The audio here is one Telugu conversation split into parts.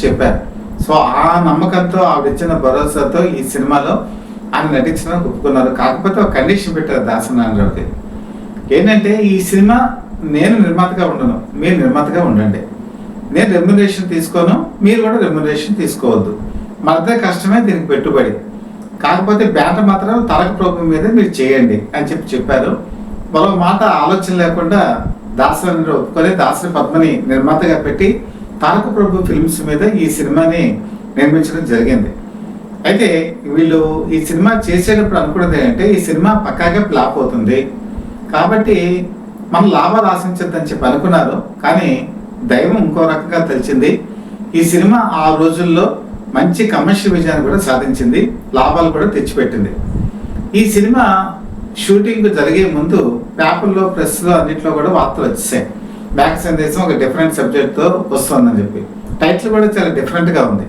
చెప్పారు. సో ఆ నమ్మకంతో ఆవిడిచ్చిన భరోసాతో ఈ సినిమాలో ఆయన నటించడానికి ఒప్పుకున్నారు. కాకపోతే ఒక కండిషన్ పెట్టారు దాసనారాయణరావుకి. ఏంటంటే ఈ సినిమా నేను నిర్మాతగా ఉండను, మీరు నిర్మాతగా ఉండండి. నేను రెమ్యునరేషన్ తీసుకోను, మీరు కూడా రెమ్యునరేషన్ తీసుకోవద్దు. మన ఇద్దరి కష్టమే దీనికి పెట్టుబడి. కాకపోతే బ్యాటర్ మాత్రం తారక ప్రభు మీద మీరు చేయండి అని చెప్పారు. మరో మాట ఆలోచన లేకుండా దాసనారాయణరావు ఒప్పుకొని దాసరి పద్మని నిర్మాతగా పెట్టి తారక ప్రభు ఫిల్మ్స్ మీద ఈ సినిమాని నిర్మించడం జరిగింది. అయితే వీళ్ళు ఈ సినిమా చేసేటప్పుడు అనుకున్నది ఏంటంటే ఈ సినిమా పక్కాగా ఫ్లాప్ అవుతుంది కాబట్టి మనం లాభాలు ఆశించద్దని చెప్పి అనుకున్నారు. కానీ దైవం ఇంకో రకంగా తెలిసింది. ఈ సినిమా ఆ రోజుల్లో మంచి కమర్షియల్ విజయాన్ని కూడా సాధించింది, లాభాలు కూడా తెచ్చిపెట్టింది. ఈ సినిమా షూటింగ్ జరిగే ముందు పేపర్లో, ప్రెస్లో అన్నింటిలో కూడా వార్తలు వచ్చేసాయి. బ్యాక్ సందేశం ఒక డిఫరెంట్ సబ్జెక్ట్తో వస్తుందని చెప్పి. టైటిల్ కూడా చాలా డిఫరెంట్గా ఉంది.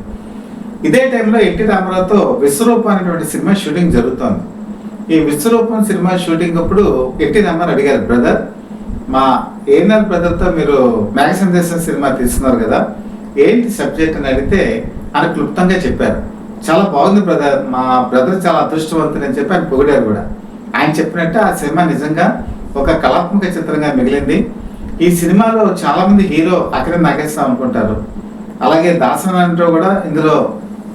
ఇదే టైంలో ఎన్టీ రామారావుతో విశ్వరూపం అనేటువంటి సినిమా షూటింగ్ జరుగుతోంది. ఈ విశ్వరూపం సినిమా షూటింగ్ అప్పుడు ఎన్టీ రామారావు అడిగారు, బ్రదర్ మా ఏఎన్ఆర్ బ్రదర్తో మీరు మేఘ సందేశం సినిమా తీసుకున్నారు కదా, ఏంటి సబ్జెక్ట్ అని అడిగితే ఆయన క్లుప్తంగా చెప్పారు. చాలా బాగుంది బ్రదర్, మా బ్రదర్ చాలా అదృష్టవంతుడు అని చెప్పి ఆయన పొగిడారు కూడా. ఆయన చెప్పినట్టు ఆ సినిమా నిజంగా ఒక కళాత్మక చిత్రంగా మిగిలింది. ఈ సినిమాలో చాలా మంది హీరో అక్కడే నాగేశ్వరం అనుకుంటారు, అలాగే దాసనారాయణరావు కూడా ఇందులో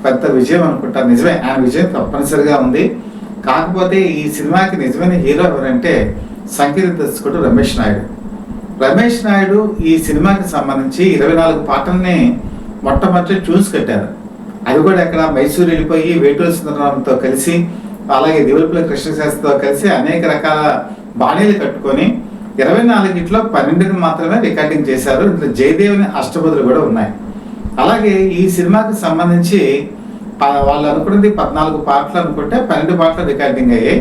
పెద్ద విజయం అనుకుంటారు. నిజమే, ఆయన విజయం తప్పనిసరిగా ఉంది. కాకపోతే ఈ సినిమాకి నిజమైన హీరో ఎవరంటే సంగీత దర్శకుడు రమేష్ నాయుడు. రమేష్ నాయుడు ఈ సినిమాకి సంబంధించి 24 పాటల్ని మొట్టమొదటి ట్యూన్స్ కట్టారు. అది కూడా ఎక్కడ మైసూరు వెళ్ళిపోయి వేటూరు సుందరరావుతో కలిసి, అలాగే దివులపల్లి కృష్ణశాస్త్రితో కలిసి అనేక రకాల బాణీలు కట్టుకొని 24ట్లో 12 మాత్రమే రికార్డింగ్ చేశారు. ఇందులో జయదేవుని అష్టపదులు కూడా ఉన్నాయి. అలాగే ఈ సినిమాకి సంబంధించి వాళ్ళు అనుకున్నది 14 పాటలు అనుకుంటే 12 పాటలు రికార్డింగ్ అయ్యాయి.